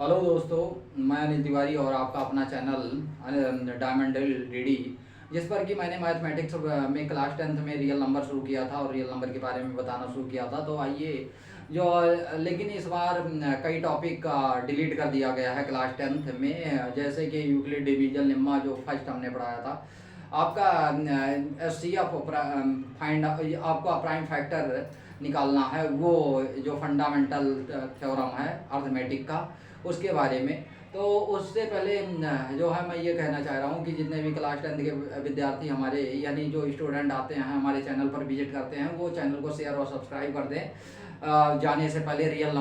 Hello दोस्तों, मैं अनिल तिवारी और आपका अपना चैनल डायमंड डीडी, जिस पर कि मैंने मैथमेटिक्स में क्लास 10th में रियल नंबर शुरू किया था और रियल नंबर के बारे में बताना शुरू किया था। तो आइए जो लेकिन इस बार कई टॉपिक डिलीट कर दिया गया है क्लास 10th में, जैसे कि यूक्लिड डिवीजन लेम्मा जो फर्स्ट हमने पढ़ाया था। आपका एस सी एफ फाइंड आपका प्राइम फैक्टर निकालना है, वो जो फंडामेंटल थ्योरम है अर्थमेटिक का, उसके बारे में। तो उससे पहले जो है मैं ये कहना चाह रहा हूँ कि जितने भी क्लास 10th के विद्यार्थी हमारे यानी जो स्टूडेंट आते हैं हमारे चैनल पर विजिट करते हैं, वो चैनल को शेयर और सब्सक्राइब कर दें। जाने से पहले रियल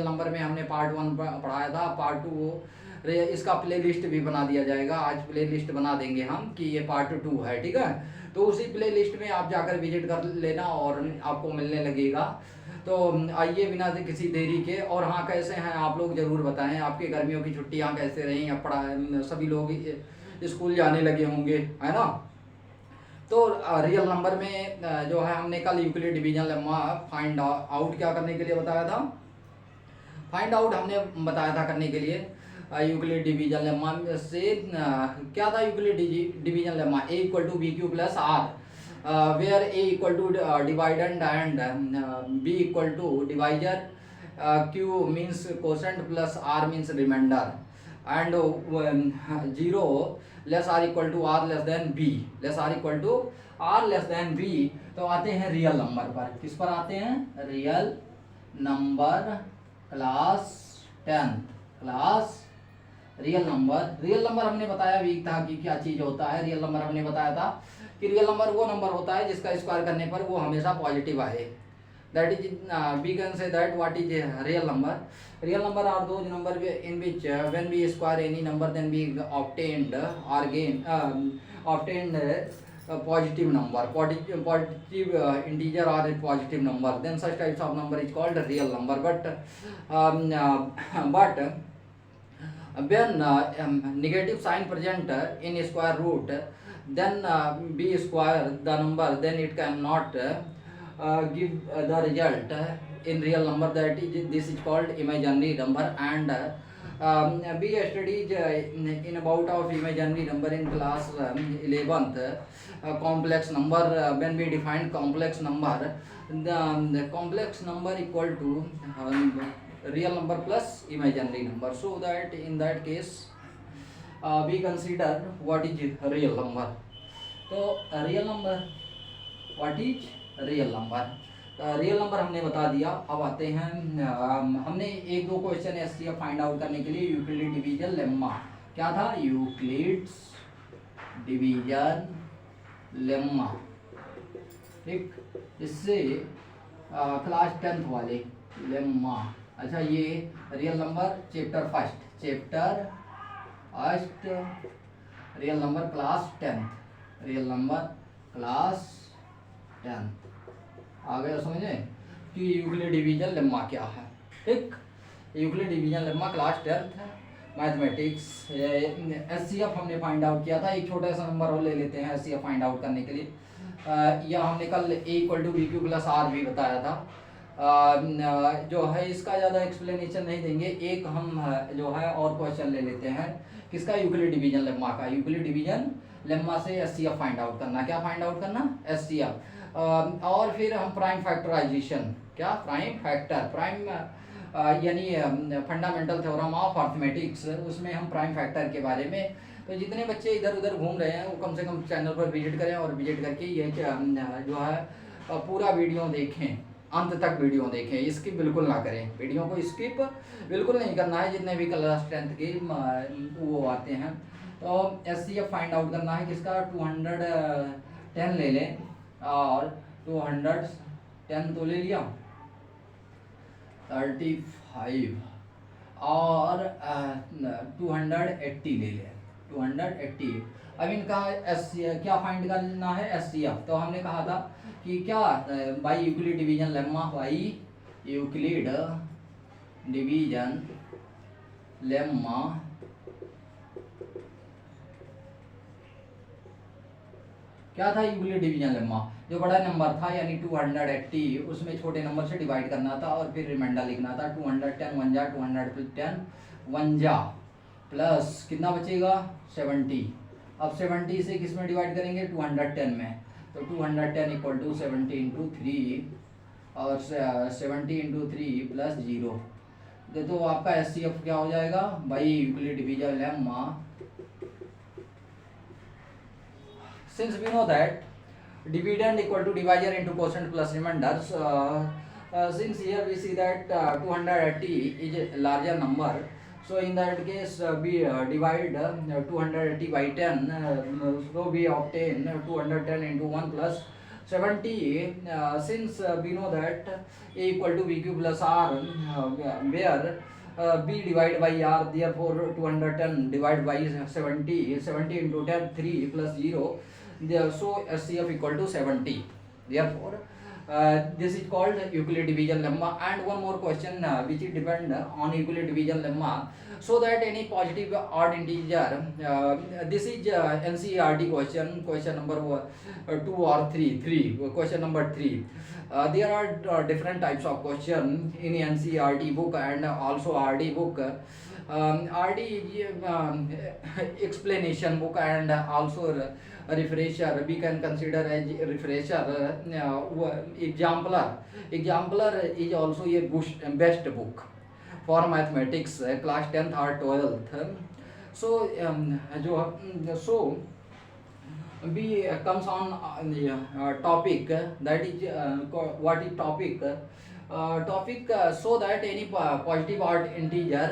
नंबर में हमने पार्ट 1 पढ़ाया था, पार्ट 2 इसका प्ले लिस्ट भी बना दिया जाएगा। आज प्ले लिस्ट बना देंगे हम कि ये पार्ट 2 है, ठीक है। तो उसी प्ले लिस्ट में आप जाकर विजिट कर लेना और आपको मिलने लगेगा। तो आइए बिना किसी देरी के, और हाँ कैसे हैं आप लोग ज़रूर बताएं, आपके गर्मियों की छुट्टियां कैसे रहीं। अब पढ़ा सभी लोग स्कूल जाने लगे होंगे, है ना। तो रियल नंबर में जो है हमने कल Euclid division lemma find out क्या करने के लिए बताया था। फाइंड आउट हमने बताया था करने के लिए यूक्लिड डिवीजन लेम्मा से क्या था। Euclid division lemma a equal to B Q plus r, where a equal to dividend and b equal to divisor, q means quotient plus r means remainder, and 0 less r equal to r less than b, less r equal to r less than b. तो आते हैं real number पर। किस पर आते हैं? Real number class 10th real number हमने बताया वीक था कि क्या चीज होता है। रियल नंबर हमने बताया था कि रियल नंबर वो नंबर होता है जिसका स्क्वायर करने पर वो हमेशा पॉजिटिव आए। That is we can say that what is real number are those number in which when we square any number then we obtained और again obtained positive number, positive integer or a positive number, then such types of number is called a real number. But when negative sign present in square root, then b square the number, then it cannot give the result in real number. That is, this is called imaginary number. And we studied in about of imaginary number in class 11th. Complex number, when we define complex number, the complex number equal to real number plus imaginary number. So that in that case we consider what is real number. तो real number, what is real number? Real number हमने बता दिया। अब आते हैं हमने एक दो क्वेश्चन ऐसे फाइंड आउट करने के लिए यूक्लिड डिवीजन लेम्मा। क्या था? यूक्लिड्स डिवीजन लेम्मा, ठीक। इससे क्लास 10th वाले लेम्मा। अच्छा, ये real number chapter first real number class 10th, real number class 10th। आ गया समझे कि यूक्लिड डिवीजन लेम्मा क्या है, ठीक। Euclid division lemma class 10th है, मैथमेटिक्स। एचसीएफ हमने फाइंड आउट किया था। एक छोटा सा नंबर और ले लेते हैं एचसीएफ फाइंड आउट करने के लिए। यह हमने कल A equal to B Q plus R भी बताया था। जो है इसका ज़्यादा एक्सप्लेनेशन नहीं देंगे। एक हम जो है और क्वेश्चन ले लेते हैं किसका? यूक्लिड डिवीजन लेम्मा का। यूक्लिड डिवीजन लेम्मा से एचसीएफ फाइंड आउट करना। क्या फाइंड आउट करना? एचसीएफ। और फिर हम प्राइम फैक्टराइजेशन, क्या प्राइम फैक्टर, प्राइम यानी फंडामेंटल थ्योरम ऑफ अर्थमेटिक्स, उसमें हम प्राइम फैक्टर के बारे में। तो जितने बच्चे इधर उधर घूम रहे हैं वो कम से कम चैनल पर विजिट करें और विजिट करके ये जो है पूरा वीडियो देखें, अंत तक वीडियो देखें, स्किप बिल्कुल ना करें। वीडियो को स्किप बिल्कुल नहीं करना है। जितने भी क्लास 10th के वो आते हैं तो एचसीएफ फाइंड आउट करना है किसका? 210 ले लें और 210 तो ले लिया, 35 और 280 ले लें, 280। अब इनका क्या फाइंड करना है? एचसीएफ। तो हमने कहा था कि क्या by Euclid division lemma, by Euclid division lemma क्या था? यूक्लिड डिवीजन लेम्मा जो बड़ा नंबर था यानी 280, उसमें छोटे नंबर से डिवाइड करना था और फिर रिमाइंडर लिखना था। 210 1 जा 210 51 प्लस कितना बचेगा 70। अब 70 से किस में डिवाइड करेंगे 210 में, तो 210 इक्वल टू 70 इंटू 3 और 70 इंटू 3 प्लस 0। तो आपका एचसीएफ क्या हो जाएगा by Euclid division lemma. Since we know that dividend equal to divisor into quotient plus remainders, since here we see that 280 is a larger number, so in that case we divide 280 by 10, so we obtain 210 into 1 plus 70, since we know that a equal to bq plus r, where b divided by r, therefore 210 divided by 70 into 10 3 plus 0, so SCF equal to 70. Therefore this is called Euclid division lemma. And one more question which is depend on Euclid division lemma, so that any positive odd integer, this is NCERT question number 2 or 3 question number 3. There are different types of question in NCERT book and also RD book. RD is explanation book and also a refresher. We can consider as refresher. Exemplar is also a best book for mathematics class 10th or 12th. So so we comes on topic, that is what is topic. So that any positive odd integer,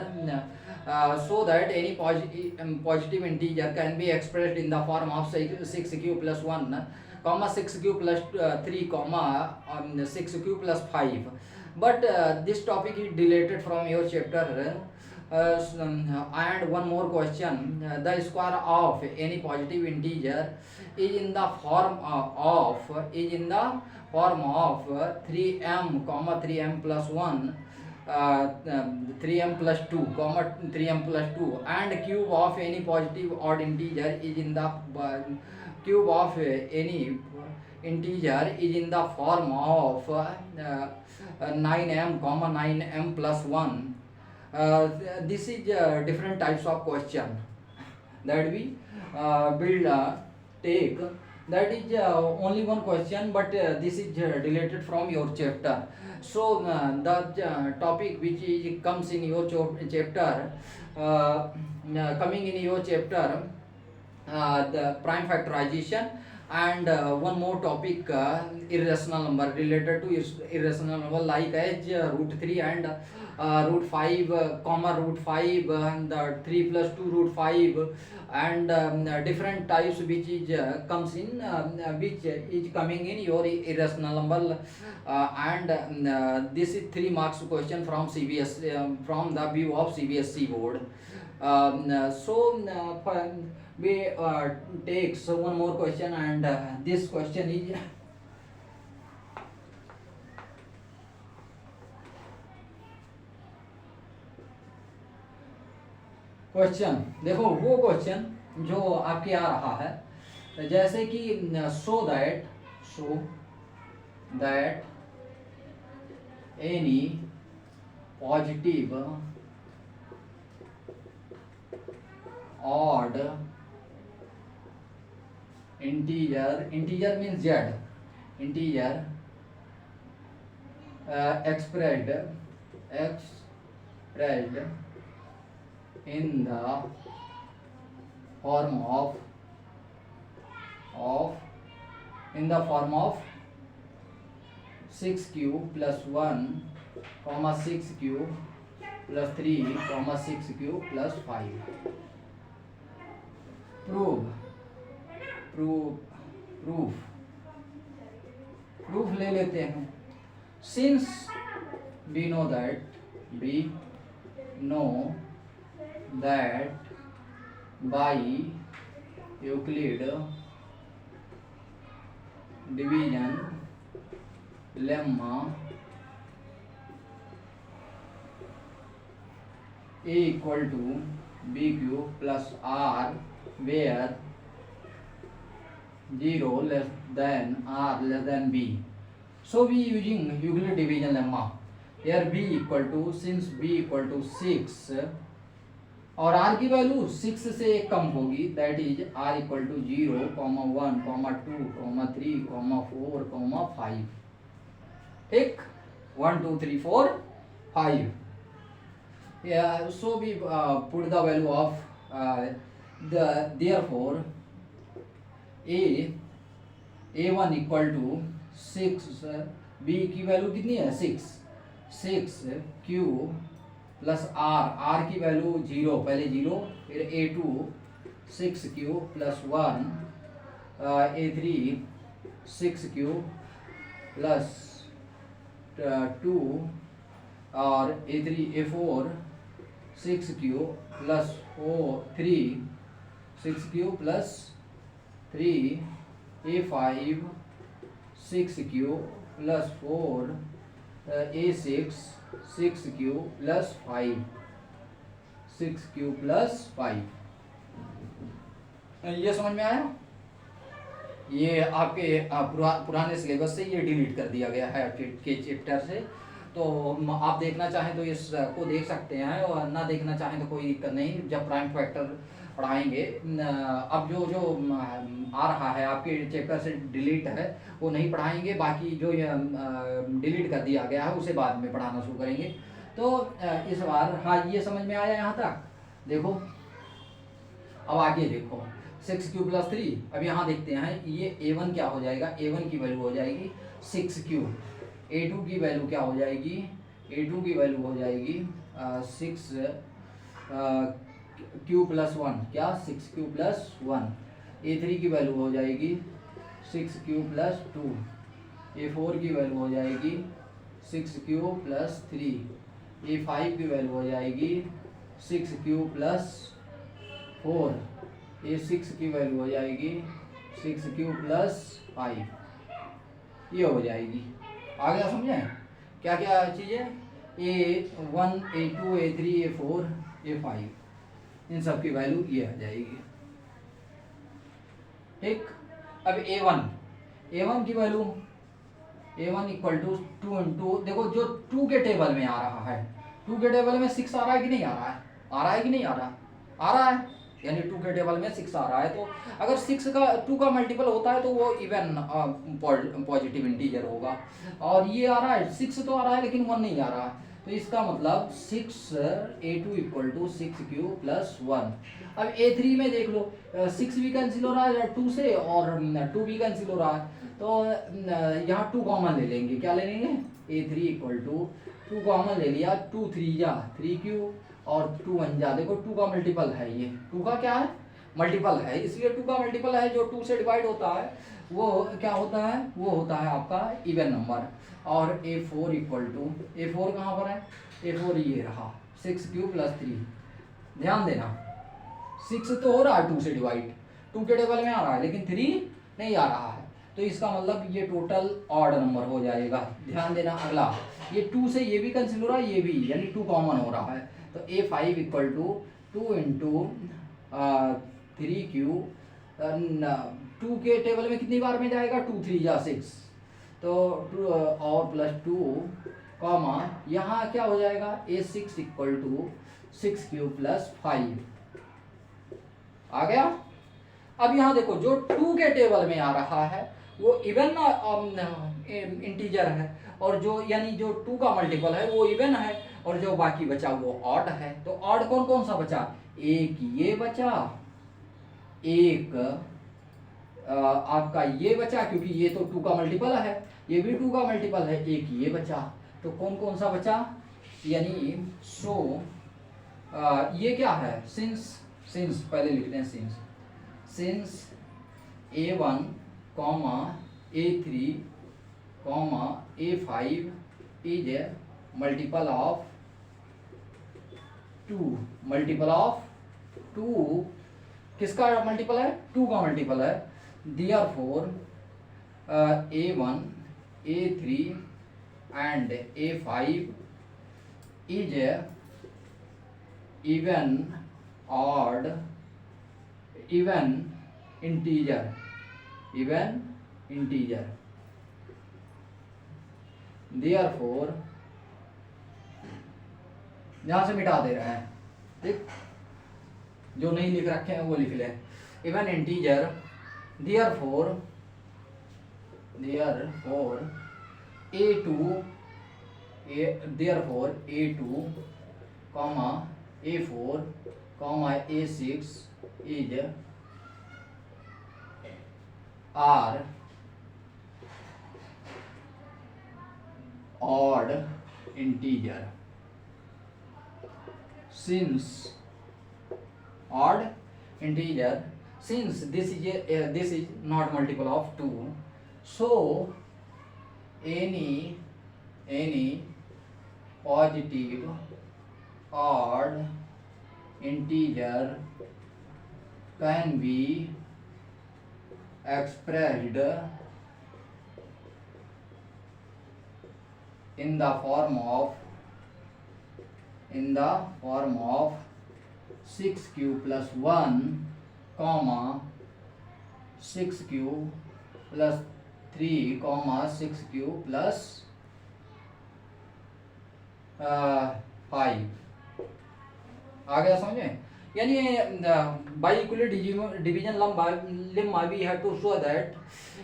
so that any positive integer can be expressed in the form of 6q plus 1 comma 6q plus 3 comma 6q plus 5. But this topic is deleted from your chapter. And one more question, the square of any positive integer is in the form of 3m comma 3m plus 1, 3m plus 2 comma 3m plus 2, and cube of any positive odd integer is in the cube of any integer is in the form of 9m comma 9m plus 1. This is different types of question that we will take. That is only one question, but this is deleted from your chapter. So the topic which comes in your chapter, coming in your chapter, the prime factorization, and one more topic, irrational number, related to irrational number, like as root 3 and root 5 comma root 5 and 3 plus 2 root 5, and different types which is comes in which is coming in your irrational number, and this is 3 marks question from CBS, from the view of CBSE board. So we take one more question, and this question is question. देखो वो question जो आपके आ रहा है, जैसे कि so that any positive odd integer means z, integer expressed in the form of 6q plus 1 comma 6q plus 3 comma 6q plus 5. Proof ले लेते हैं। Since we know that by Euclid division lemma, A equal to BQ plus R, where 0 less than R less than B. So we using Euclid division lemma. Here B equal to, since B equal to 6, और are की value 6 से कम होगी, that is r equal to 0, 1, 2, 3, 4, 5। ठीक, 1 2 3 4 5। So we put the value of therefore a1 equal to 6, b की value कितनी है 6 q plus r की वैल्यू 0, पहले 0, फिर a2 6q plus 1, a3 6q plus 2, और a4 6q plus 3 6q plus 3, a5 6q plus 4, a6 6q plus 5 6q plus 5। ये समझ में आया? ये आपके पुराने सिलेबस से ये डिलीट कर दिया गया है के चैप्टर से। तो आप देखना चाहें तो इसको देख सकते हैं, और ना देखना चाहें तो कोई दिक्कत नहीं। जब प्राइम फैक्टर पढ़ाएंगे, अब जो जो आ रहा है आपके चैप्टर से डिलीट है वो नहीं पढ़ाएंगे, बाकी जो डिलीट कर दिया गया है उसे बाद में पढ़ाना शुरू करेंगे। तो इस बार हाँ ये समझ में आया यहाँ तक। देखो अब आगे देखो 6q प्लस 3। अब यहाँ देखते हैं ये a1 क्या हो जाएगा, a1 की वैल्यू हो जाएगी 6q, a2 की वैल्यू क्या हो जाएगी, a2 की वैल्यू हो जाएगी 6q प्लस 1, क्या 6q प्लस 1, a3 की वैल्यू हो जाएगी 6q प्लस 2, a4 की वैल्यू हो जाएगी 6q प्लस 3, a5 की वैल्यू हो जाएगी 6q प्लस 4, a6 की वैल्यू हो जाएगी 6q प्लस 5। ये हो जाएगी। आ गया समझे क्या क्या चीज़ें, a1 a2 a3 a4 a5, इन सब की वैल्यू ये आ जाएगी। ठीक, अब a1 की value a1 equal to 2 into, देखो जो 2 के टेबल में आ रहा है, 2 के टेबल में 6 आ रहा है कि नहीं आ रहा है, आ रहा है कि नहीं आ रहा, आ रहा है, यानी 2 के टेबल में 6 आ रहा है। तो अगर 6 का 2 का मल्टीपल होता है तो वो इवन पॉजिटिव इंटीजर होगा, और ये आ रहा है 6 तो आ रहा है लेकिन 1 नहीं आ रहा है, तो इसका मतलब 6a2 equal to 6q plus 1। अब a3 में देख लो 6 भी कैंसिल हो रहा है 2 से, और 2 भी कैंसिल हो रहा है, तो यहाँ 2 कॉमन ले लेंगे। क्या ले लेंगे, a3 इक्वल टू 2 कॉमन ले लिया, 2 3 जा 3q और 2 1 जा, देखो 2 का मल्टीपल है, ये 2 का क्या है मल्टीपल है, इसलिए 2 का मल्टीपल है जो 2 से डिवाइड होता है वो क्या होता है, वो होता है आपका इवन नंबर। और a4 इक्वल टू, a4 कहाँ पर है, a4 ये रहा 6q प्लस 3। ध्यान देना 6 तो हो रहा है 2 से डिवाइड, 2 के टेबल में आ रहा है लेकिन 3 नहीं आ रहा है, तो इसका मतलब ये टोटल ऑड नंबर हो जाएगा। ध्यान देना अगला, ये 2 से ये भी कैंसिल हो रहा है, ये भी, यानी 2 कॉमन हो रहा है, तो a5 equal to 2 into 3q, 2 के टेबल में कितनी बार में जाएगा, 2 3 जा 6, तो 2 और प्लस 2 कॉमा यहाँ क्या हो जाएगा, a6 equal to 6q plus 5। आ गया। अब यहाँ देखो जो 2 के टेबल में आ रहा है वो इवन इंटीजर है, और जो यानी जो 2 का मल्टीपल है वो इवन है, और जो बाकी बचा वो ऑड है। तो ऑड कौन कौन सा बचा, एक ये बचा, एक आपका ये बचा क्योंकि ये तो 2 का मल्टीपल है, ये भी 2 का मल्टीपल है, एक ये बचा, तो कौन कौन सा बचा, यानी सो ये क्या है, सिंस पहले लिखते हैं since a1 comma a3 comma a5 is a multiple of 2 किसका मल्टीपल है, 2 का मल्टीपल है, therefore a1 a3 and a5 is a even odd even integer therefore, यहां से मिटा दे रहे हैं, ठीक, जो नहीं लिख रखे हैं वो लिख लें। Even integer therefore a2 comma a4 comma a6 is are odd integer since this is not multiple of 2, so any positive odd integer can be expressed in the form of 6q plus 1 comma 6q plus 3 comma 6q plus 5। आ गया समझे? यानी by equally division lemma we have to show that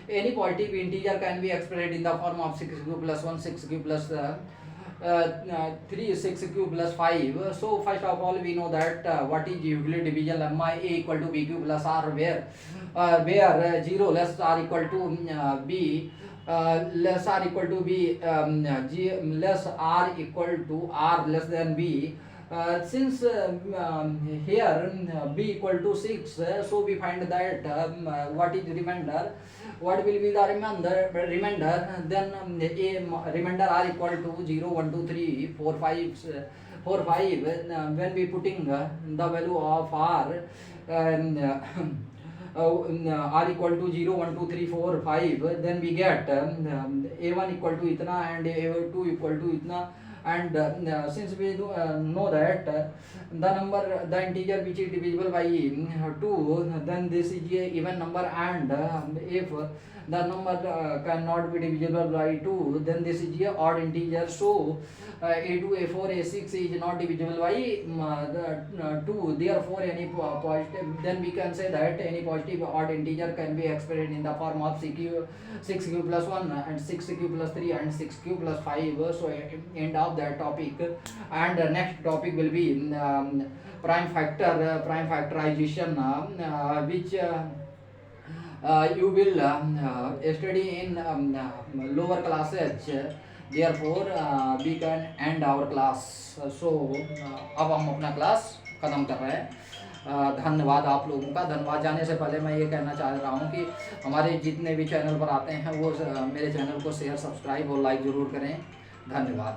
any positive integer can be expressed in the form of 6q plus 1 6q plus 3 6q plus 5. So first of all we know that what is Euclid division lemma a equal to bq plus r, where 0 less r equal to b less r equal to b, less r equal to r less than b. Since here b equal to 6, so we find that what is remainder, what will be the remainder, then a remainder r equal to 0 1 2 3 4 5 when we putting the value of r r equal to 0 1 2 3 4 5, then we get a1 equal to itna and a2 equal to itna. And since we know that the integer which is divisible by 2, then this is a even number, and if the number cannot be divisible by 2, then this is a odd integer. So a2 a4 a6 is not divisible by 2, therefore any positive, then we can say that any positive odd integer can be expressed in the form of 6q plus 1 and 6q plus 3 and 6q plus 5. So end of that topic, and next topic will be prime factorization, which you will study in lower classes. Therefore we can end our class. So अब हम अपना class ख़त्म कर रहे हैं। धन्यवाद आप लोगों का। धन्यवाद। जाने से पहले मैं ये कहना चाह रहा हूँ कि हमारे जितने भी चैनल पर आते हैं वो मेरे चैनल को शेयर सब्सक्राइब और लाइक ज़रूर करें। धन्यवाद।